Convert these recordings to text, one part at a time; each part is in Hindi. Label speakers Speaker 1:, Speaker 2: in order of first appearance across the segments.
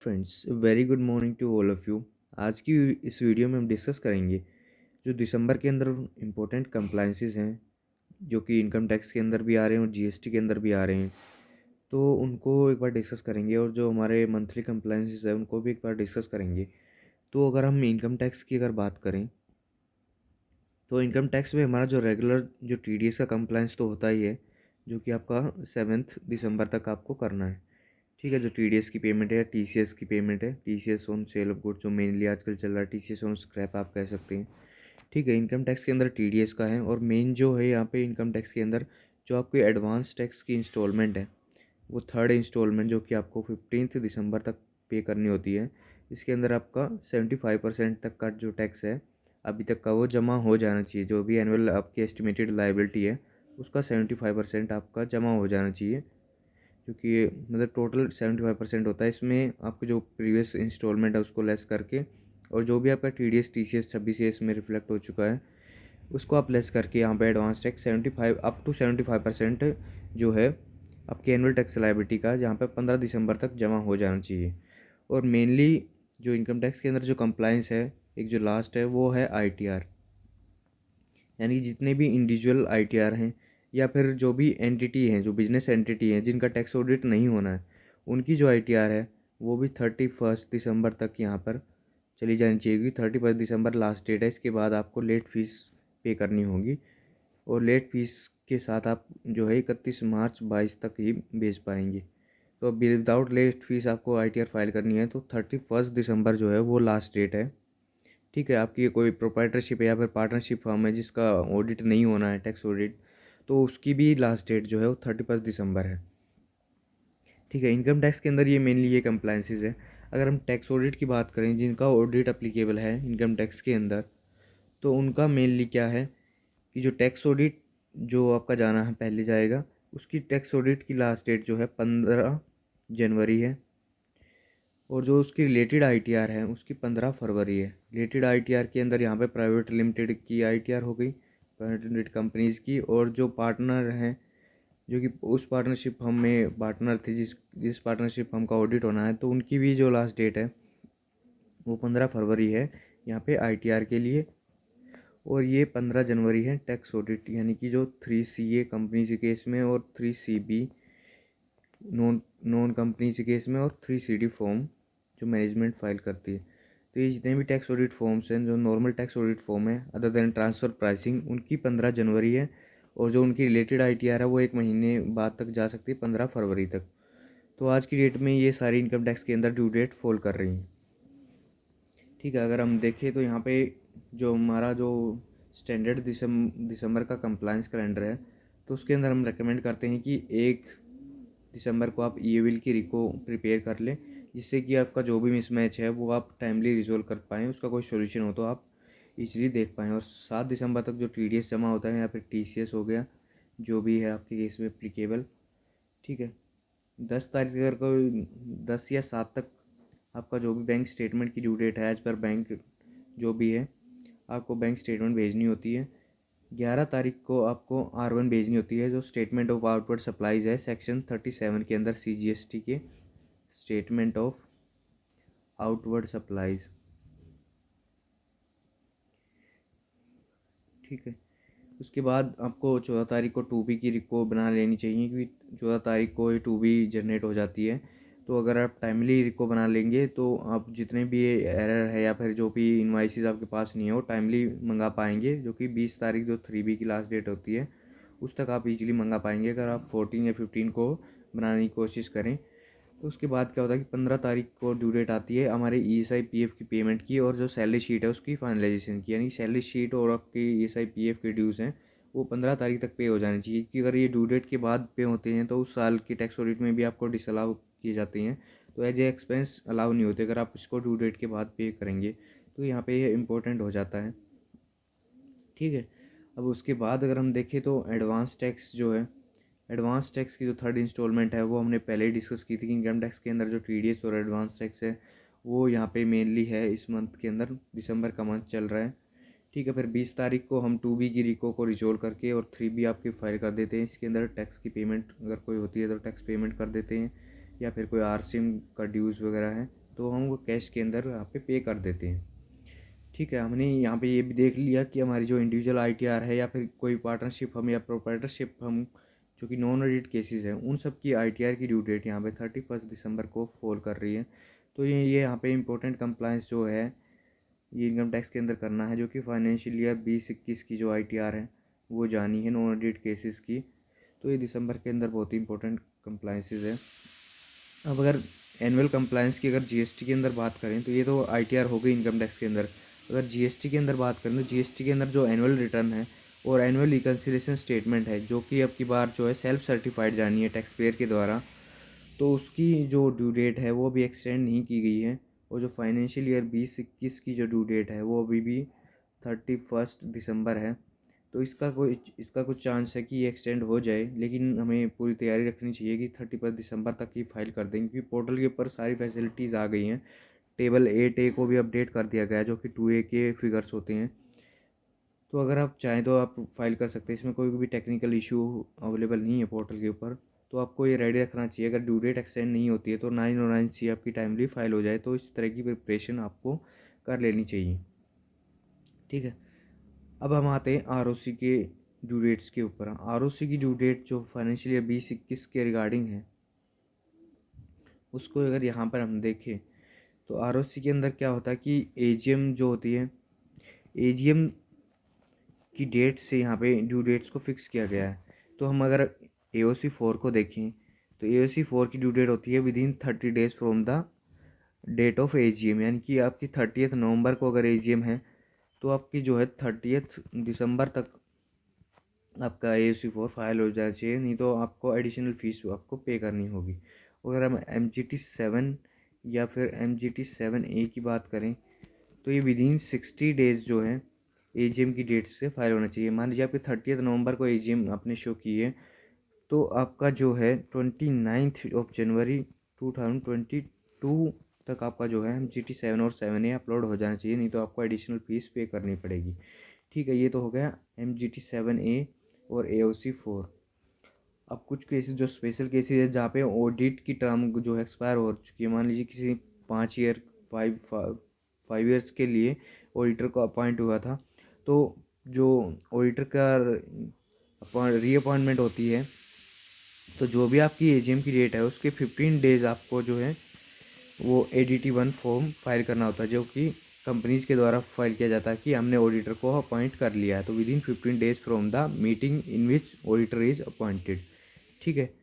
Speaker 1: Friends, very good morning to all of you. आज की इस वीडियो में हम डिस्कस करेंगे जो दिसंबर के अंदर इम्पोर्टेंट कंप्लाइंसेस हैं, जो कि इनकम टैक्स के अंदर भी आ रहे हैं और जीएसटी के अंदर भी आ रहे हैं। तो उनको एक बार डिस्कस करेंगे और जो हमारे मंथली कंप्लाइंसेस हैं उनको भी एक बार डिस्कस करेंगे। तो अगर हम इनकम टैक्स की अगर बात करें, तो इनकम टैक्स में हमारा जो रेगुलर जो टीडीएस का कंप्लाइंस तो होता ही है, जो कि आपका 7 दिसंबर तक आपको करना है। ठीक है, जो टीडीएस की पेमेंट है या टीसीएस की पेमेंट है, TCS on sale of goods जो मेनली आजकल चल रहा है, टीसीएस ऑन स्क्रैप आप कह सकते हैं। ठीक है, इनकम टैक्स के अंदर टीडीएस का है और मेन जो है यहाँ पे इनकम टैक्स के अंदर जो आपकी एडवांस टैक्स की इंस्टॉलमेंट है, वो थर्ड इंस्टॉलमेंट जो कि आपको 15 दिसंबर तक पे करनी होती है। इसके अंदर आपका 75% तक का जो टैक्स है अभी तक का, वो जमा हो जाना चाहिए। जो भी एनुअल आपकी एस्टिमेटेड लाइबिलिटी है उसका 75% आपका जमा हो जाना चाहिए, क्योंकि ये मतलब टोटल 75% होता है। इसमें आपको जो प्रीवियस इंस्टॉलमेंट है उसको लेस करके, और जो भी आपका T D S T C S 26 में रिफ्लेक्ट हो चुका है उसको आप लेस करके यहाँ पे एडवांस टैक्स 75 अप टू 75% जो है आपकी एनुअल टैक्स लाइबिलिटी का, जहाँ पे 15 दिसंबर तक जमा हो जाना चाहिए। और मेनली जो इनकम टैक्स के अंदर जो कंप्लाइंस है, एक जो लास्ट है वो है आईटीआर, यानी कि जितने भी इंडिविजुअल आईटीआर हैं या फिर जो भी एंटिटी हैं, जो बिजनेस एंटिटी हैं जिनका टैक्स ऑडिट नहीं होना है, उनकी जो आईटीआर है वो भी 31 दिसंबर तक यहाँ पर चली जानी चाहिए, क्योंकि 31 दिसंबर लास्ट डेट है। इसके बाद आपको लेट फीस पे करनी होगी, और लेट फीस के साथ आप जो है 31 मार्च 22 तक ही भेज पाएंगे। तो अब विदाउट लेट फीस आपको आईटीआर फाइल करनी है तो 31 दिसंबर जो है वो लास्ट डेट है। ठीक है, आपकी कोई प्रोप्राइटरशिप है या फिर पार्टनरशिप फर्म है जिसका ऑडिट नहीं होना है, टैक्स ऑडिट, तो उसकी भी लास्ट डेट जो है वो 31 दिसंबर है। ठीक है, इनकम टैक्स के अंदर ये मेनली ये कंप्लाइंसेस है। अगर हम टैक्स ऑडिट की बात करें, जिनका ऑडिट अप्लीकेबल है इनकम टैक्स के अंदर, तो उनका मेनली क्या है कि जो टैक्स ऑडिट जो आपका जाना है पहले जाएगा, उसकी टैक्स ऑडिट की लास्ट डेट जो है 15 जनवरी है, और जो उसकी रिलेटेड आईटीआर है उसकी 15 फरवरी है। रिलेटेड आईटीआर के अंदर यहाँ पे प्राइवेट लिमिटेड की आईटीआर हो गई, प्राइवेट लिमिटेड कंपनीज़ की, और जो पार्टनर हैं जो कि उस पार्टनरशिप फर्म में पार्टनर थे, जिस जिस पार्टनरशिप फर्म का ऑडिट होना है, तो उनकी भी जो लास्ट डेट है वो 15 फरवरी है यहाँ पे आईटीआर के लिए। और ये 15 जनवरी है टैक्स ऑडिट, यानी कि जो 3CA कंपनी के केस में और 3CB नॉन नॉन कंपनी के केस में, और 3CD फॉर्म जो मैनेजमेंट फाइल करती है। तो ये जितने भी टैक्स ऑडिट फॉर्म्स हैं, जो नॉर्मल टैक्स ऑडिट फॉर्म है अदर देन ट्रांसफ़र प्राइसिंग, उनकी 15 जनवरी है। और जो उनकी रिलेटेड आईटीआर है वो 1 महीने बाद तक जा सकती है, 15 फरवरी तक। तो आज की डेट में ये सारी इनकम टैक्स के अंदर ड्यू डेट फॉल कर रही हैं। ठीक है, अगर हम देखें तो यहाँ पे जो हमारा जो स्टैंडर्ड दिसंबर का कंप्लायंस कैलेंडर है, तो उसके अंदर हम रेकमेंड करते हैं कि 1 दिसंबर को आप ई विल की रिको प्रिपेयर कर लें, जिससे कि आपका जो भी मिसमैच है वो आप टाइमली रिजोल्व कर पाएँ, उसका कोई सोल्यूशन हो तो आप इजीली देख पाएँ। और 7 दिसंबर तक जो टीडीएस जमा होता है या फिर टीसीएस हो गया, जो भी है आपके केस में एप्लीकेबल। ठीक है, 10 तारीख अगर कोई 10 या 7 तक आपका जो भी बैंक स्टेटमेंट की ड्यू डेट है, एज पर बैंक जो भी है आपको बैंक स्टेटमेंट भेजनी होती है। 11 तारीख को आपको R1 भेजनी होती है, जो स्टेटमेंट ऑफ आउटवर्ड सप्लाईज है सेक्शन 37 के अंदर, CGST के स्टेटमेंट ऑफ आउटवर्ड सप्लाईज। ठीक है, उसके बाद आपको 14 तारीख को 2B की रिको बना लेनी चाहिए, क्योंकि 14 तारीख को ये 2B जनरेट हो जाती है। तो अगर आप टाइमली रिको बना लेंगे तो आप जितने भी ये एरर है या फिर जो भी इन्वाइसेस आपके पास नहीं है वो टाइमली मंगा पाएंगे, जो कि 20 तारीख जो 3B की लास्ट डेट होती है उस तक आप इजीली मंगा पाएंगे, अगर आप 14 या 15 को बनाने की कोशिश करें। तो उसके बाद क्या होता है कि 15 तारीख को ड्यू डेट आती है हमारे ESI PF की पेमेंट की, और जो सैलरी शीट है उसकी फाइनलाइजेशन की, यानी सैलरी शीट और आपकी ESI PF के ड्यूज़ हैं वो 15 तारीख तक पे हो जानी चाहिए। कि अगर ये ड्यू डेट के बाद पे होते हैं तो उस साल के टैक्स ऑडिट में भी आपको डिसअलाउ किए जाते हैं, तो एज ए एक्सपेंस अलाउ नहीं होते अगर आप इसको ड्यू डेट के बाद पे करेंगे। तो यहाँ पे ये इम्पोर्टेंट हो जाता है। ठीक है, अब उसके बाद अगर हम देखें तो एडवांस टैक्स जो है, एडवांस टैक्स की जो थर्ड इंस्टॉलमेंट है वो हमने पहले ही डिस्कस की थी कि इनकम टैक्स के अंदर जो टीडीएस और एडवांस टैक्स है वो यहाँ पे मेनली है इस मंथ के अंदर, दिसंबर का मंथ चल रहा है। ठीक है, फिर 20 तारीख को हम 2B की रिको को रिजोल्व करके और 3B आपकी फाइल कर देते हैं। इसके अंदर टैक्स की पेमेंट अगर कोई होती है तो टैक्स पेमेंट कर देते हैं, या फिर कोई RCM का ड्यूज़ वगैरह है तो हम वो कैश के अंदर यहाँ पे कर देते हैं। ठीक है, हमने यहाँ पे ये भी देख लिया कि हमारी जो इंडिविजुअल आईटीआर है या फिर कोई पार्टनरशिप हम या प्रोप्राइटरशिप हम, जो कि नॉन ऑडिट केसेस हैं, उन सब की आईटीआर की ड्यू डेट यहाँ पे 31 दिसंबर को फॉल कर रही है। तो ये यहाँ पे इम्पोर्टेंट कंप्लायंस जो है ये इनकम टैक्स के अंदर करना है, जो कि फाइनेंशियल ईयर 2021 की जो आईटीआर है वो जानी है नॉन ऑडिट केसेस की। तो ये दिसंबर के अंदर बहुत ही इंपॉर्टेंट कंप्लायंसेस है। अब अगर एनुअल कंप्लायंस की अगर जीएसटी के अंदर बात करें तो ये तो आईटीआर हो गई इनकम टैक्स के अंदर। अगर जीएसटी के अंदर बात करें तो जीएसटी के अंदर जो एनुअल रिटर्न है और एनुअल रिकन्सिलेशन स्टेटमेंट है, जो कि अब की बार जो है सेल्फ सर्टिफाइड जानी है टैक्स पेयर के द्वारा, तो उसकी जो ड्यू डेट है वो भी एक्सटेंड नहीं की गई है। और जो फाइनेंशियल ईयर 2021 की जो ड्यू डेट है वो अभी भी 31 दिसंबर है। तो इसका कुछ चांस है कि ये एक्सटेंड हो जाए, लेकिन हमें पूरी तैयारी रखनी चाहिए कि 31 दिसंबर तक ही फाइल कर देंगे, क्योंकि पोर्टल के ऊपर सारी फैसिलिटीज़ आ गई हैं। टेबल 8A को भी अपडेट कर दिया गया है, जो कि 2A के फिगर्स होते हैं। तो अगर आप चाहें तो आप फाइल कर सकते हैं, इसमें कोई भी टेक्निकल इशू अवेलेबल नहीं है पोर्टल के ऊपर। तो आपको ये रेडी रखना चाहिए, अगर ड्यू डेट एक्सटेंड नहीं होती है तो 9/9 आपकी टाइमली फाइल हो जाए। तो इस तरह की प्रिपरेशन आपको कर लेनी चाहिए। ठीक है, अब हम आते हैं आरओसी के ड्यू डेट्स के ऊपर। आरओसी की ड्यू डेट जो फाइनेंशियल ईयर 2021 के रिगार्डिंग है, उसको अगर यहाँ पर हम देखें तो आरओसी के अंदर क्या होता है कि एजीएम जो होती है, एजीएम की डेट से यहाँ पे ड्यू डेट्स को फिक्स किया गया है। तो हम अगर एओसी 4 को देखें तो एओसी 4 की ड्यू डेट होती है within 30 days from the date of AGM, यानी कि आपकी 30 नवंबर को अगर एजीएम है तो आपकी जो है 30 दिसंबर तक आपका एओसी 4 फाइल हो जाना चाहिए, नहीं तो आपको एडिशनल फीस आपको पे करनी होगी। अगर हम MGT 7 या फिर MGT 7A की बात करें तो ये विदिन 60 डेज जो है एजीएम की डेट से फाइल होना चाहिए। मान लीजिए आपकी 30 नवंबर को एजीएम आपने शो की है, तो आपका जो है 29 जनवरी 2022 तक आपका जो है MGT 7 और 7A अपलोड हो जाना चाहिए, नहीं तो आपको एडिशनल फीस पे करनी पड़ेगी। ठीक है, ये तो हो गया MGT 7A और AOC 4। अब कुछ केसेस जो स्पेशल केसेस है जहाँ पे ऑडिट की टर्म जो है एक्सपायर हो चुकी है, मान लीजिए किसी 5 ईयर 5 ईयर्स के लिए ऑडिटर को अपॉइंट हुआ था, तो जो ऑडिटर का रीअपॉइंटमेंट होती है, तो जो भी आपकी एजीएम की डेट है उसके 15 डेज आपको जो है वो ADT 1 फॉर्म फाइल करना होता है, जो कि कंपनीज के द्वारा फाइल किया जाता है कि हमने ऑडिटर को अपॉइंट कर लिया है। तो within 15 days from the meeting in which auditor is appointed. ठीक है,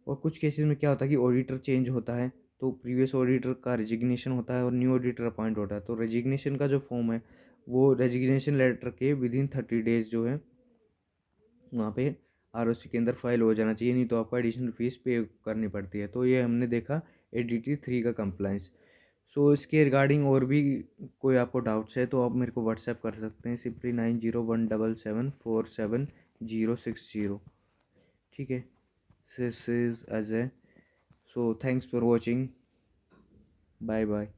Speaker 1: और कुछ केसेस में क्या होता है कि ऑडिटर चेंज होता है, तो प्रीवियस ऑडिटर का रेजिग्नेशन होता है और न्यू ऑडिटर अपॉइंट होता है। तो रेजिग्नेशन का जो फॉर्म है वो रेजिग्नेशन लेटर के विदिन 30 डेज जो है वहाँ पे आरओसी के अंदर फाइल हो जाना चाहिए, नहीं तो आपको एडिशनल फीस पे करनी पड़ती है। तो ये हमने देखा ADT 3 का कंप्लाइंस। सो इसके रिगार्डिंग और भी कोई आपको डाउट्स है तो आप मेरे को व्हाट्सएप कर सकते हैं, सिंपली 9017747060। ठीक है, this is Ajay. So thanks for watching, bye bye.